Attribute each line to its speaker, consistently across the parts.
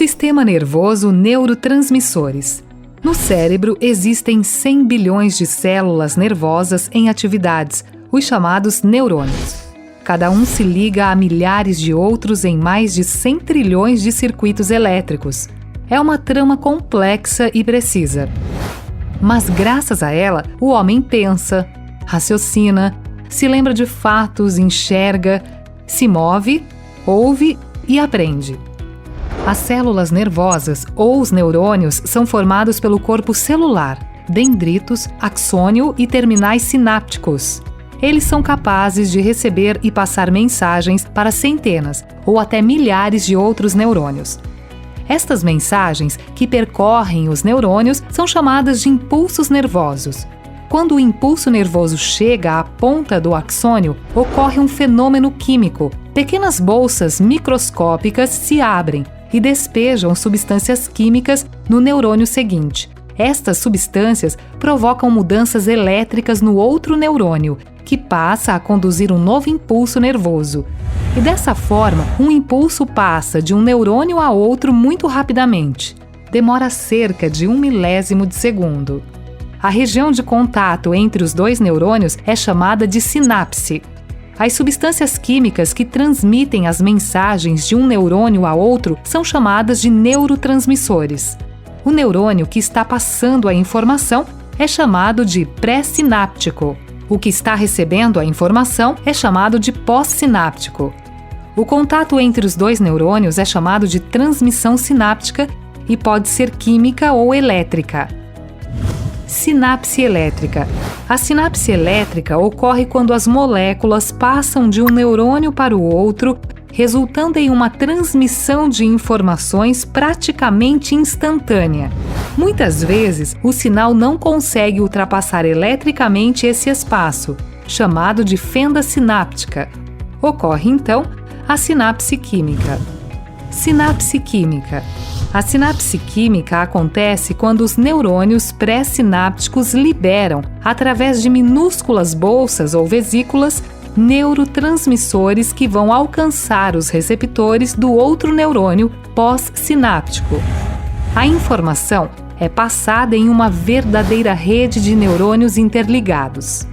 Speaker 1: Sistema nervoso neurotransmissores. No cérebro existem 100 bilhões de células nervosas em atividades, os chamados neurônios. Cada um se liga a milhares de outros em mais de 100 trilhões de circuitos elétricos. É uma trama complexa e precisa. Mas graças a ela, o homem pensa, raciocina, se lembra de fatos, enxerga, se move, ouve e aprende. As células nervosas ou os neurônios são formados pelo corpo celular, dendritos, axônio e terminais sinápticos. Eles são capazes de receber e passar mensagens para centenas ou até milhares de outros neurônios. Estas mensagens, que percorrem os neurônios, são chamadas de impulsos nervosos. Quando o impulso nervoso chega à ponta do axônio, ocorre um fenômeno químico. Pequenas bolsas microscópicas se abrem e despejam substâncias químicas no neurônio seguinte. Estas substâncias provocam mudanças elétricas no outro neurônio, que passa a conduzir um novo impulso nervoso. E dessa forma, um impulso passa de um neurônio a outro muito rapidamente. Demora cerca de 1 milésimo de segundo. A região de contato entre os dois neurônios é chamada de sinapse. As substâncias químicas que transmitem as mensagens de um neurônio a outro são chamadas de neurotransmissores. O neurônio que está passando a informação é chamado de pré-sináptico. O que está recebendo a informação é chamado de pós-sináptico. O contato entre os dois neurônios é chamado de transmissão sináptica e pode ser química ou elétrica. Sinapse elétrica. A sinapse elétrica ocorre quando as moléculas passam de um neurônio para o outro, resultando em uma transmissão de informações praticamente instantânea. Muitas vezes, o sinal não consegue ultrapassar eletricamente esse espaço, chamado de fenda sináptica. Ocorre, então, a sinapse química. Sinapse química. A sinapse química acontece quando os neurônios pré-sinápticos liberam, através de minúsculas bolsas ou vesículas, neurotransmissores que vão alcançar os receptores do outro neurônio pós-sináptico. A informação é passada em uma verdadeira rede de neurônios interligados.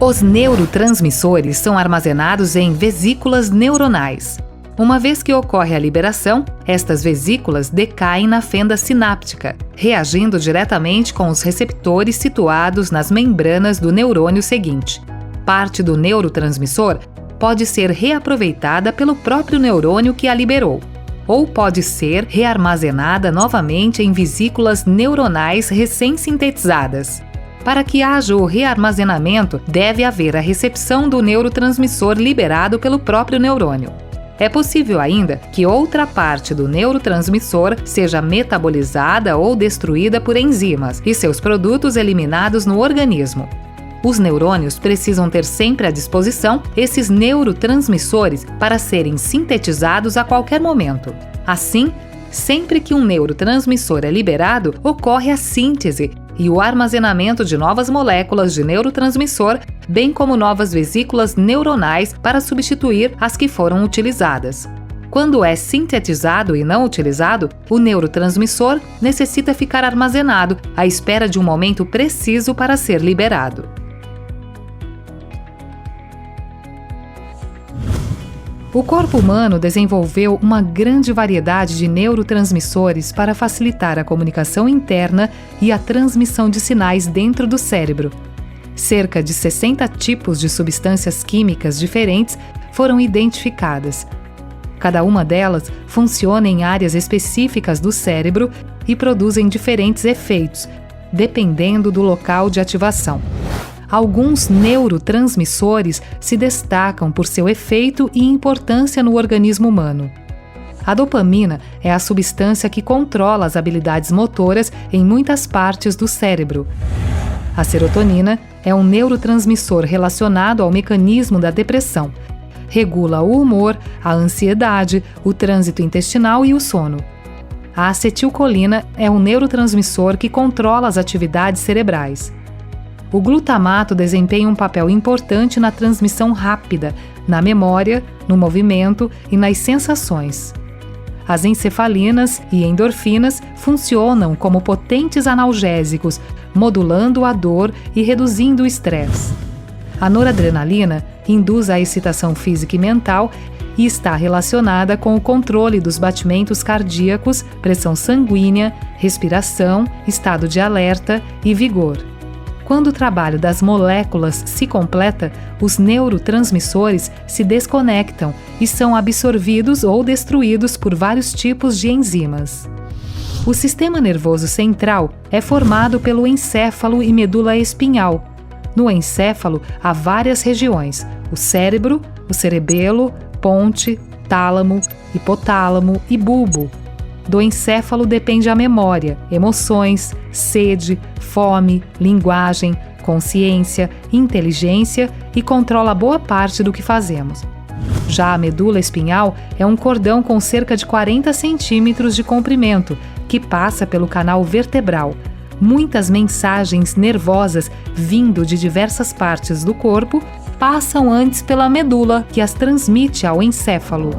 Speaker 1: Os neurotransmissores são armazenados em vesículas neuronais. Uma vez que ocorre a liberação, estas vesículas decaem na fenda sináptica, reagindo diretamente com os receptores situados nas membranas do neurônio seguinte. Parte do neurotransmissor pode ser reaproveitada pelo próprio neurônio que a liberou, ou pode ser rearmazenada novamente em vesículas neuronais recém-sintetizadas. Para que haja o rearmazenamento, deve haver a recepção do neurotransmissor liberado pelo próprio neurônio. É possível ainda que outra parte do neurotransmissor seja metabolizada ou destruída por enzimas e seus produtos eliminados no organismo. Os neurônios precisam ter sempre à disposição esses neurotransmissores para serem sintetizados a qualquer momento. Assim, sempre que um neurotransmissor é liberado, ocorre a síntese e o armazenamento de novas moléculas de neurotransmissor, bem como novas vesículas neuronais para substituir as que foram utilizadas. Quando é sintetizado e não utilizado, o neurotransmissor necessita ficar armazenado à espera de um momento preciso para ser liberado. O corpo humano desenvolveu uma grande variedade de neurotransmissores para facilitar a comunicação interna e a transmissão de sinais dentro do cérebro. Cerca de 60 tipos de substâncias químicas diferentes foram identificadas. Cada uma delas funciona em áreas específicas do cérebro e produzem diferentes efeitos, dependendo do local de ativação. Alguns neurotransmissores se destacam por seu efeito e importância no organismo humano. A dopamina é a substância que controla as habilidades motoras em muitas partes do cérebro. A serotonina é um neurotransmissor relacionado ao mecanismo da depressão. Regula o humor, a ansiedade, o trânsito intestinal e o sono. A acetilcolina é um neurotransmissor que controla as atividades cerebrais. O glutamato desempenha um papel importante na transmissão rápida, na memória, no movimento e nas sensações. As encefalinas e endorfinas funcionam como potentes analgésicos, modulando a dor e reduzindo o estresse. A noradrenalina induz a excitação física e mental e está relacionada com o controle dos batimentos cardíacos, pressão sanguínea, respiração, estado de alerta e vigor. Quando o trabalho das moléculas se completa, os neurotransmissores se desconectam e são absorvidos ou destruídos por vários tipos de enzimas. O sistema nervoso central é formado pelo encéfalo e medula espinhal. No encéfalo há várias regiões: o cérebro, o cerebelo, ponte, tálamo, hipotálamo e bulbo. Do encéfalo depende a memória, emoções, sede, fome, linguagem, consciência, inteligência e controla boa parte do que fazemos. Já a medula espinhal é um cordão com cerca de 40 centímetros de comprimento, que passa pelo canal vertebral. Muitas mensagens nervosas vindo de diversas partes do corpo passam antes pela medula, que as transmite ao encéfalo.